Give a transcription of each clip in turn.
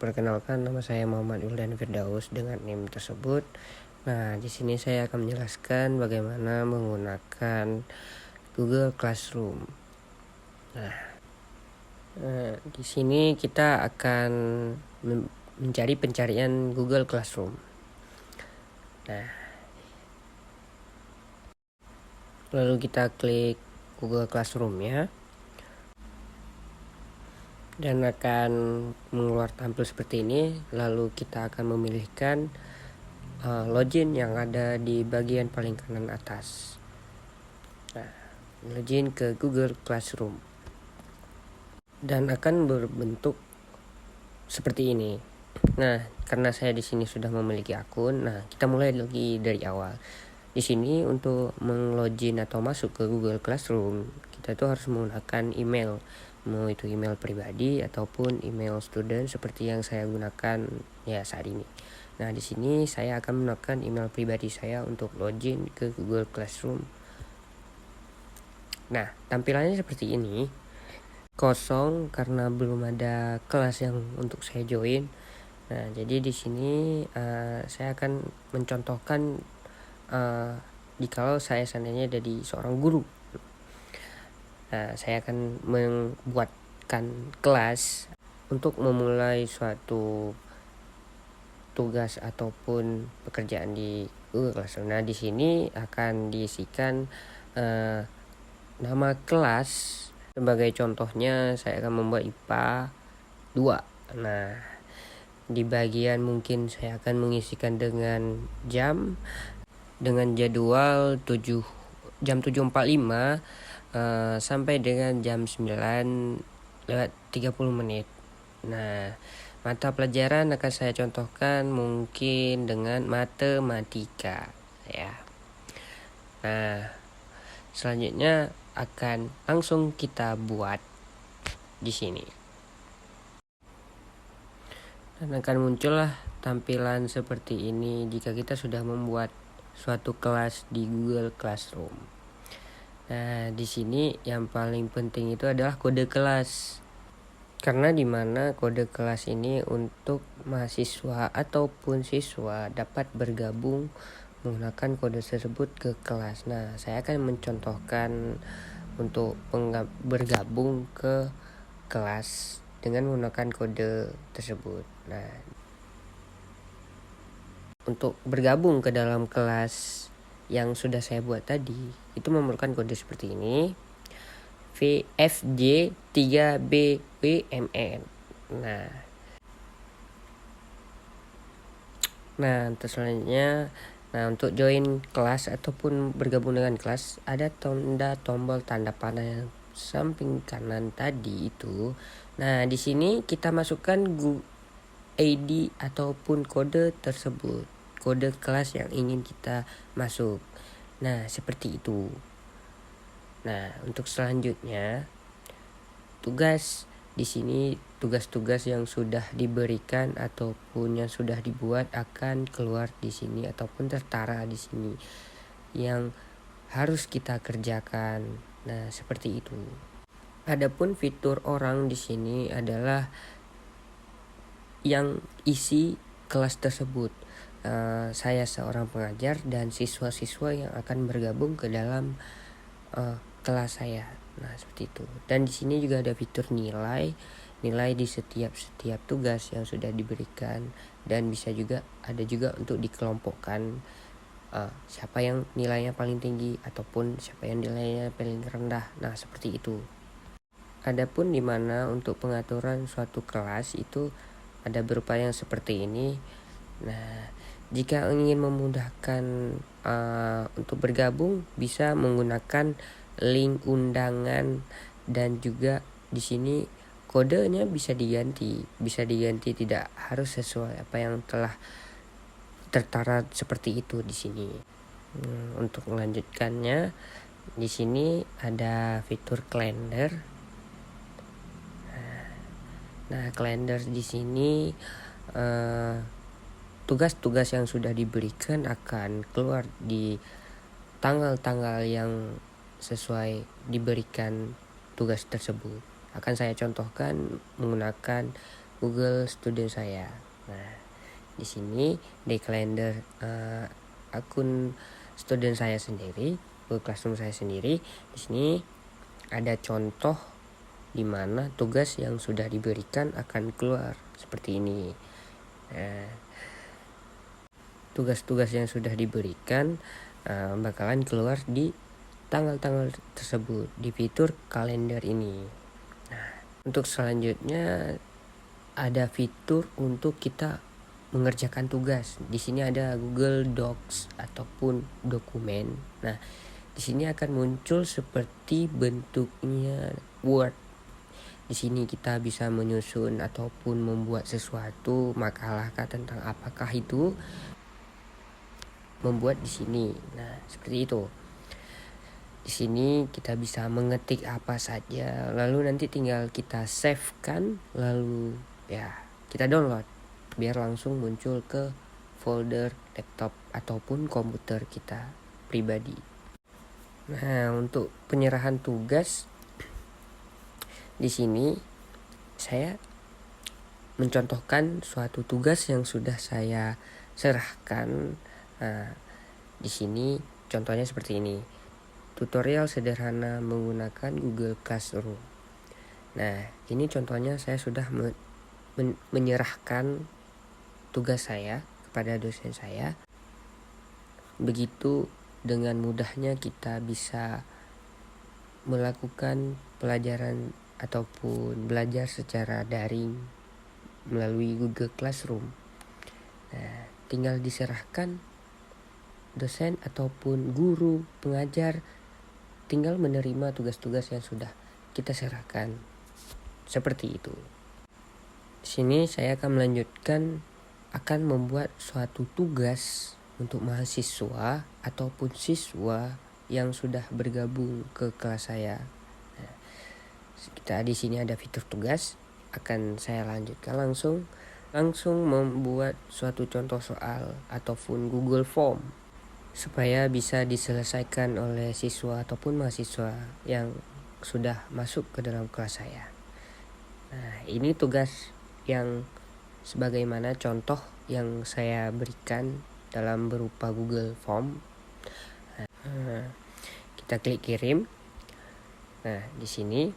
Perkenalkan, nama saya Muhammad Wildan Firdaus dengan NIM tersebut. Nah, di sini saya akan menjelaskan bagaimana menggunakan Google Classroom. Nah, di sini kita akan mencari pencarian Google Classroom. Nah, lalu kita klik Google Classroom ya. Dan akan mengeluar tampil seperti ini. Lalu kita akan memilihkan login yang ada di bagian paling kanan atas. Nah, login ke Google Classroom dan akan berbentuk seperti ini. Nah, karena saya di sini sudah memiliki akun, nah kita mulai lagi dari awal. Di sini untuk menglogin atau masuk ke Google Classroom, kita tuh harus menggunakan email, mau itu email pribadi ataupun email student seperti yang saya gunakan ya saat ini. Nah, di sini saya akan menggunakan email pribadi saya untuk login ke Google Classroom. Nah, tampilannya seperti ini. Kosong karena belum ada kelas yang untuk saya join. Nah, jadi di sini saya akan mencontohkan jikalau saya seandainya jadi seorang guru. Nah, saya akan membuatkan kelas untuk memulai suatu tugas ataupun pekerjaan di Google Classroom. Nah, di sini akan diisikan nama kelas. Sebagai contohnya, saya akan membuat IPA 2. Nah, di bagian mungkin saya akan mengisikan dengan jam, dengan jadwal jam 7.45 sampai dengan jam 9:30. Nah, mata pelajaran akan saya contohkan mungkin dengan matematika ya. Nah, selanjutnya akan langsung kita buat di sini. Dan akan muncullah tampilan seperti ini jika kita sudah membuat suatu kelas di Google Classroom. Nah, di sini yang paling penting itu adalah kode kelas. Karena di mana kode kelas ini untuk mahasiswa ataupun siswa dapat bergabung menggunakan kode tersebut ke kelas. Nah, saya akan mencontohkan untuk bergabung ke kelas dengan menggunakan kode tersebut. Nah, untuk bergabung ke dalam kelas yang sudah saya buat tadi, itu memerlukan kode seperti ini. VFJ3BWMN. Nah, terus selanjutnya, untuk join kelas ataupun bergabung dengan kelas, ada tombol tanda panah yang samping kanan tadi itu. Nah, di sini kita masukkan ID ataupun kode tersebut, kode kelas yang ingin kita masuk. Nah, seperti itu. Nah, untuk selanjutnya, tugas di sini, tugas-tugas yang sudah diberikan ataupun yang sudah dibuat akan keluar di sini ataupun tertara di sini yang harus kita kerjakan. Nah, seperti itu. Adapun fitur orang di sini adalah yang isi kelas tersebut. Saya seorang pengajar dan siswa-siswa yang akan bergabung ke dalam kelas saya. Nah, seperti itu. Dan di sini juga ada fitur nilai di setiap tugas yang sudah diberikan, dan bisa juga ada juga untuk dikelompokkan siapa yang nilainya paling tinggi ataupun siapa yang nilainya paling rendah. Nah, seperti itu. Adapun di mana untuk pengaturan suatu kelas itu ada berupa yang seperti ini. Nah, jika ingin memudahkan untuk bergabung, bisa menggunakan link undangan, dan juga di sini kodenya bisa diganti tidak harus sesuai apa yang telah tertara seperti itu di sini. Untuk melanjutkannya, di sini ada fitur kalender. Nah, kalender di sini tugas-tugas yang sudah diberikan akan keluar di tanggal-tanggal yang sesuai diberikan tugas tersebut. Akan saya contohkan menggunakan Google Studio saya. Nah, di sini di kalender akun student saya sendiri, Google Classroom saya sendiri, di sini ada contoh di mana tugas yang sudah diberikan akan keluar seperti ini. Nah, tugas-tugas yang sudah diberikan bakalan keluar di tanggal-tanggal tersebut di fitur kalender ini. Nah, untuk selanjutnya ada fitur untuk kita mengerjakan tugas. Di sini ada Google Docs ataupun dokumen. Nah, di sini akan muncul seperti bentuknya Word. Di sini kita bisa menyusun ataupun membuat sesuatu makalah tentang apakah itu, membuat di sini. Nah, seperti itu. Di sini kita bisa mengetik apa saja, lalu nanti tinggal kita save kan, lalu ya kita download biar langsung muncul ke folder laptop ataupun komputer kita pribadi. Nah, untuk penyerahan tugas di sini saya mencontohkan suatu tugas yang sudah saya serahkan. Nah, di sini contohnya seperti ini. Tutorial sederhana menggunakan Google Classroom. Nah, ini contohnya saya sudah menyerahkan tugas saya kepada dosen saya. Begitu dengan mudahnya kita bisa melakukan pelajaran ataupun belajar secara daring melalui Google Classroom. Nah, tinggal diserahkan dosen ataupun guru pengajar tinggal menerima tugas-tugas yang sudah kita serahkan. Seperti itu. Di sini saya akan melanjutkan akan membuat suatu tugas untuk mahasiswa ataupun siswa yang sudah bergabung ke kelas saya. Nah, kita di sini ada fitur tugas, akan saya lanjutkan langsung membuat suatu contoh soal ataupun Google Form supaya bisa diselesaikan oleh siswa ataupun mahasiswa yang sudah masuk ke dalam kelas saya. Nah, ini tugas yang sebagaimana contoh yang saya berikan dalam berupa Google Form. Nah, kita klik kirim. Nah, di sini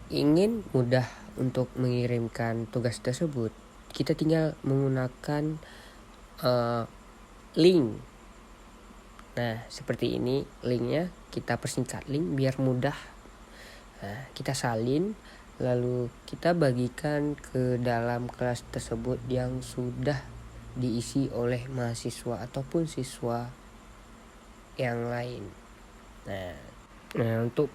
ingin mudah untuk mengirimkan tugas tersebut, kita tinggal menggunakan link. Nah, seperti ini linknya, kita persingkat link biar mudah. Nah, kita salin, lalu kita bagikan ke dalam kelas tersebut yang sudah diisi oleh mahasiswa ataupun siswa yang lain. Nah, untuk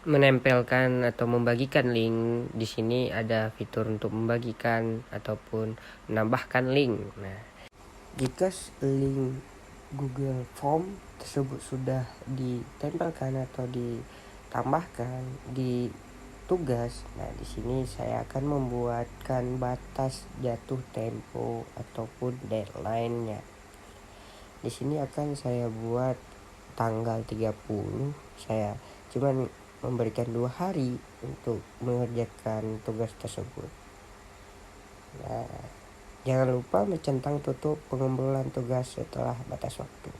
menempelkan atau membagikan link, di sini ada fitur untuk membagikan ataupun menambahkan link. Nah, jika link Google Form tersebut sudah ditempelkan atau ditambahkan di tugas, nah di sini saya akan membuatkan batas jatuh tempo ataupun deadline-nya. Di sini akan saya buat tanggal 30. Saya cuman memberikan 2 hari untuk mengerjakan tugas tersebut. Nah, jangan lupa mencentang tutup pengumpulan tugas setelah batas waktu.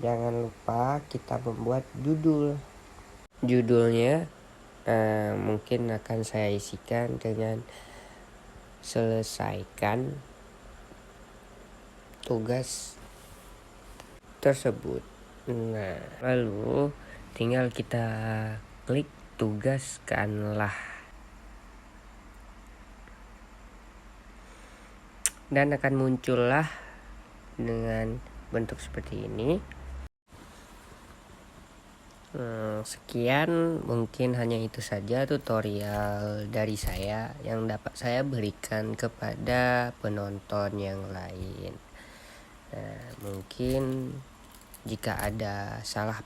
Jangan lupa kita membuat judulnya. Mungkin akan saya isikan dengan selesaikan tugas tersebut. Nah, lalu tinggal kita klik tugaskanlah, dan akan muncullah dengan bentuk seperti ini. Sekian, mungkin hanya itu saja tutorial dari saya yang dapat saya berikan kepada penonton yang lain. Mungkin jika ada salah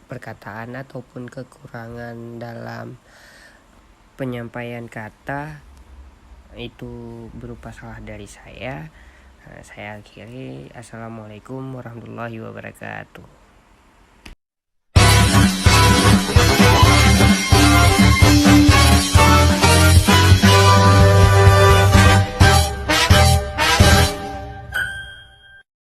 perkataan ataupun kekurangan dalam penyampaian kata, itu berupa salah dari saya. Saya akhiri. Assalamualaikum warahmatullahi wabarakatuh.